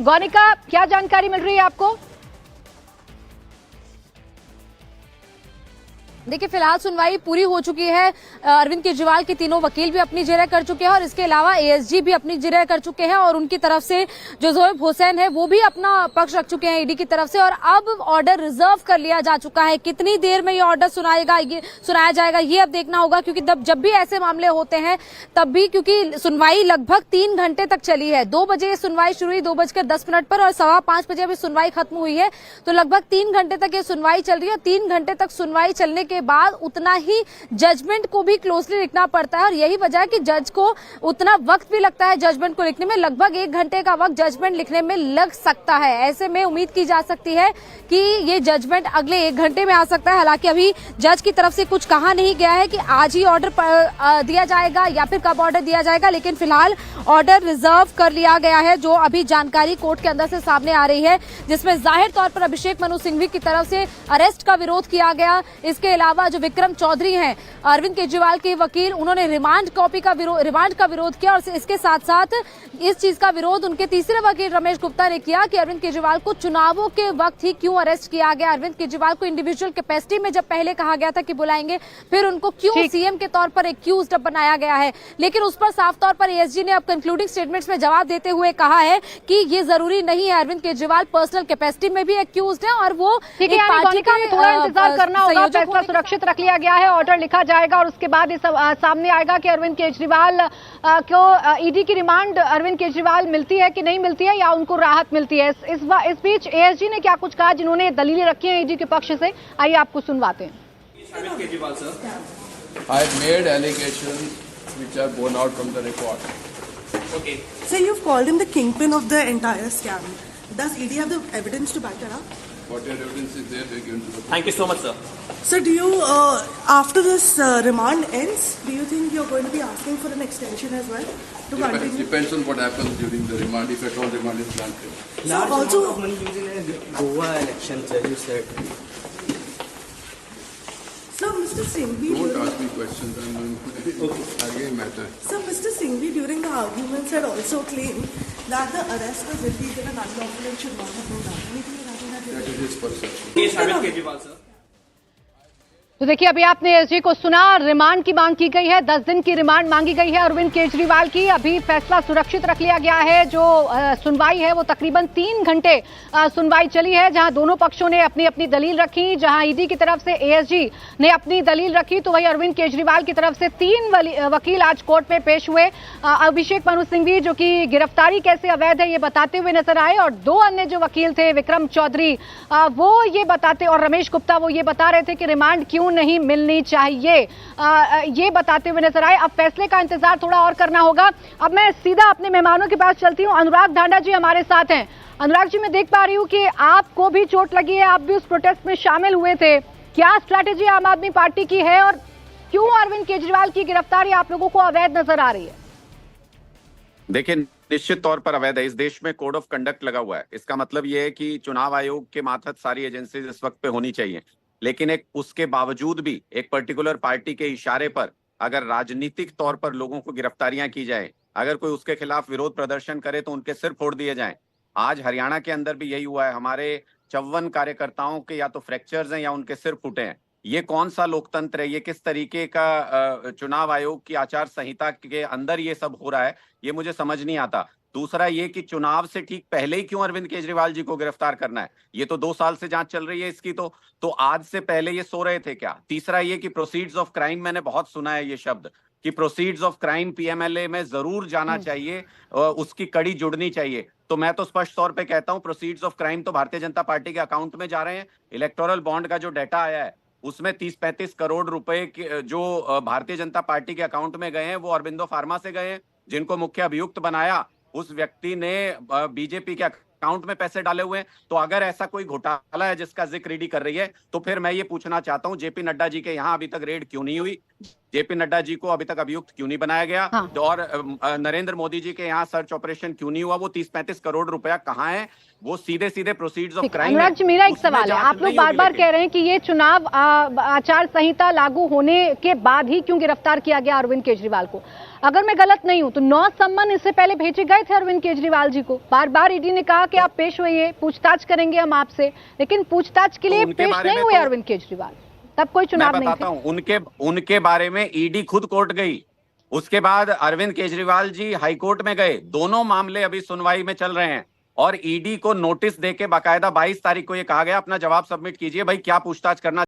गौनिका, क्या जानकारी मिल रही है आपको? देखिए, फिलहाल सुनवाई पूरी हो चुकी है। अरविंद केजरीवाल के तीनों वकील भी अपनी जिरह कर चुके हैं और इसके अलावा एएसजी भी अपनी जिरह कर चुके हैं और उनकी तरफ से जो जोएब हुसैन है वो भी अपना पक्ष रख चुके हैं ईडी की तरफ से। और अब ऑर्डर रिजर्व कर लिया जा चुका है। कितनी देर में ये ऑर्डर सुनाया जाएगा ये अब देखना होगा, क्योंकि जब भी ऐसे मामले होते हैं तब भी, क्योंकि सुनवाई लगभग 3 घंटे तक चली है। 2 बजे ये सुनवाई शुरू हुई, 2:10 पर, और 5:15 बजे अभी सुनवाई खत्म हुई है। तो लगभग 3 घंटे तक ये सुनवाई चल रही है। 3 घंटे तक सुनवाई चलने के बाद उतना ही जजमेंट को भी क्लोजली लिखना पड़ता है और यही वजह है कि जज को उतना वक्त भी लगता है जजमेंट को लिखने में। लगभग 1 घंटे का वक्त जजमेंट लिखने में लग सकता है। ऐसे में उम्मीद की जा सकती है कि ये जजमेंट अगले 1 घंटे में आ सकता है। हालांकि अभी जज की तरफ से कुछ कहा नहीं गया है कि आज ही ऑर्डर दिया जाएगा या फिर कब ऑर्डर दिया जाएगा, लेकिन फिलहाल ऑर्डर रिजर्व कर लिया गया है, जो अभी जानकारी कोर्ट के अंदर से सामने आ रही है, जिसमें जाहिर तौर पर अभिषेक मनु सिंघवी की तरफ से अरेस्ट का विरोध किया गया। इसके अलावा जो विक्रम चौधरी हैं, अरविंद केजरीवाल के वकील, उन्होंने रिमांड का विरोध किया और इसके साथ साथ इस चीज का विरोध उनके तीसरे वकील रमेश गुप्ता ने किया कि अरविंद केजरीवाल को चुनावों के वक्त ही क्यों अरेस्ट किया गया। अरविंद केजरीवाल को इंडिविजुअल कैपेसिटी में जब पहले कहा गया था कि बुलाएंगे, फिर उनको क्यों सीएम के तौर पर एक्यूज्ड बनाया गया है। लेकिन उस पर साफ तौर पर एएसजी ने अब कंक्लूडिंग स्टेटमेंट्स में जवाब देते हुए कहा है कि ये जरूरी नहीं है। अरविंद केजरीवाल पर्सनल कैपेसिटी में भी एक्यूज्ड है और वो पार्टी का थोड़ा इंतजार करना होगा। फैसला सुरक्षित रख लिया गया है, ऑर्डर लिखा जाएगा और उसके बाद सामने आएगा कि अरविंद केजरीवाल को ईडी की रिमांड अरविंद केजरीवाल मिलती है कि नहीं मिलती है या उनको राहत मिलती है। इस बीच एएसजी ने क्या कुछ कहा, जिन्होंने दलीलें रखी हैं ईडी के पक्ष से, आइए आपको सुनवाते हैं। Arvind Kejriwal, sir. I have made allegations which are borne out from the report. Okay. Sir, you've called him the kingpin of the entire scam. Does ED have the evidence to back it up? Whatever evidence is there, they're given to the. Thank you so much, sir. Sir, do you, after this remand ends, do you think you're going to be asking for an extension as well to continue? Depends on what happens during the remand, if at all remand is granted. Large also amount of money used in the Goa election, sir, you said. Sir, Mr. Singhvi. Don't ask me questions. I'm going to argue matter. Sir, Mr. Singhvi during the arguments had also claimed that the arrest was illegal and unlawful and should not have been done. Anything regarding that? That is his perception. Yes, Arvind Kejriwal, sir. तो देखिए, अभी आपने SG को सुना, remand की मांग की गई है, 10 दिन की रिमांड मांगी गई है अरविंद केजरीवाल की। अभी फैसला सुरक्षित रख लिया गया है। जो सुनवाई है वो तकरीबन 3 घंटे सुनवाई चली है, जहां दोनों पक्षों ने अपनी अपनी दलील रखी। जहां ईडी की तरफ से एएसजी ने अपनी दलील रखी, तो वही अरविंद केजरीवाल की तरफ से 3 वकील आज कोर्ट में पेश हुए। अभिषेक मनु सिंघवी, जो कि गिरफ्तारी कैसे अवैध है ये बताते हुए नजर आए, और 2 अन्य जो वकील थे, विक्रम चौधरी, वो ये बताते, और रमेश गुप्ता, वो ये बता रहे थे कि रिमांड क्यों नहीं मिलनी चाहिए, ये बताते हुए नजर आए। अब फैसले का इंतजार थोड़ा और करना होगा। अब मैं सीधा अपने मेहमानों के पास चलती हूं। अनुराग ढांडा जी हमारे साथ हैं। अनुराग जी, मैं देख पा रही हूं कि आपको भी चोट लगी है, आप भी उस प्रोटेस्ट में शामिल हुए थे। क्या स्ट्रैटेजी आम आदमी पार्टी की है और क्यों अरविंद केजरीवाल की गिरफ्तारी आप लोगों को अवैध नजर आ रही है? देखिए, निश्चित तौर पर अवैध है। इस देश में कोड ऑफ कंडक्ट लगा हुआ है। इसका मतलब यह है कि चुनाव आयोग के मातहत सारी एजेंसीज इस वक्त पे होनी चाहिए, लेकिन उसके बावजूद भी एक पर्टिकुलर पार्टी के इशारे पर अगर राजनीतिक तौर पर लोगों को गिरफ्तारियां की जाए, अगर कोई उसके खिलाफ विरोध प्रदर्शन करे तो उनके सिर फोड़ दिए जाएं। आज हरियाणा के अंदर भी यही हुआ है। हमारे 54 कार्यकर्ताओं के या तो फ्रैक्चर्स हैं या उनके सिर फूटे हैं। ये कौन सा लोकतंत्र है? ये किस तरीके का चुनाव आयोग की आचार संहिता के अंदर ये सब हो रहा है, ये मुझे समझ नहीं आता। दूसरा ये कि चुनाव से ठीक पहले ही क्यों अरविंद केजरीवाल जी को गिरफ्तार करना है? ये तो 2 साल से जांच चल रही है इसकी, तो आज से पहले ये सो रहे थे क्या? तीसरा ये कि प्रोसीड्स ऑफ क्राइम, मैंने बहुत सुना है ये शब्द कि प्रोसीड्स ऑफ क्राइम पीएमएलए में जरूर जाना चाहिए, उसकी कड़ी जुड़नी चाहिए। तो मैं तो स्पष्ट तौर पे कहता हूं, प्रोसीड्स ऑफ क्राइम तो भारतीय जनता पार्टी के अकाउंट में जा रहे हैं। इलेक्टोरल बॉन्ड का जो डाटा आया है उसमें 30-35 करोड़ रुपए जो भारतीय जनता पार्टी के अकाउंट में गए हैं वो अरबिंदो फार्मा से गए हैं। जिनको मुख्य अभियुक्त बनाया उस व्यक्ति ने बीजेपी के अकाउंट में पैसे डाले हुए हैं। तो अगर ऐसा कोई घोटाला है जिसका जिक्र ईडी कर रही है, तो फिर मैं ये पूछना चाहता हूं, जेपी नड्डा जी के यहाँ अभी तक रेड क्यों नहीं हुई? जेपी नड्डा जी को अभी तक अभियुक्त क्यों नहीं बनाया गया? हाँ। और नरेंद्र मोदी जी के यहाँ सर्च ऑपरेशन क्यों नहीं हुआ? वो 30-35 करोड़ रुपया कहाँ है? वो सीधे सीधे proceeds of crime. Anurag ji, मेरा एक सवाल है, आप लोग बार बार कह रहे हैं कि ये चुनाव आचार संहिता लागू होने के बाद ही क्यों गिरफ्तार किया गया अरविंद केजरीवाल को। अगर मैं गलत नहीं हूं तो 9 सम्मन इससे पहले भेजे गए थे अरविंद केजरीवाल जी को। बार बार ईडी ने कहा कि आप पेश होइए, पूछताछ करेंगे हम आपसे, लेकिन पूछताछ के लिए पेश नहीं हुए अरविंद केजरीवाल। तब कोई चुनाव नहीं बताता हूं उनके बारे में ईडी खुद कोर्ट गई, उसके बाद अरविंद केजरीवाल जी हाईकोर्ट में गए। दोनों मामले अभी सुनवाई में चल रहे हैं और ईडी को नोटिस देके बाकायदा 22 तारीख को ये कहा गया अपना जवाब सबमिट कीजिए भाई, क्या पूछताछ करना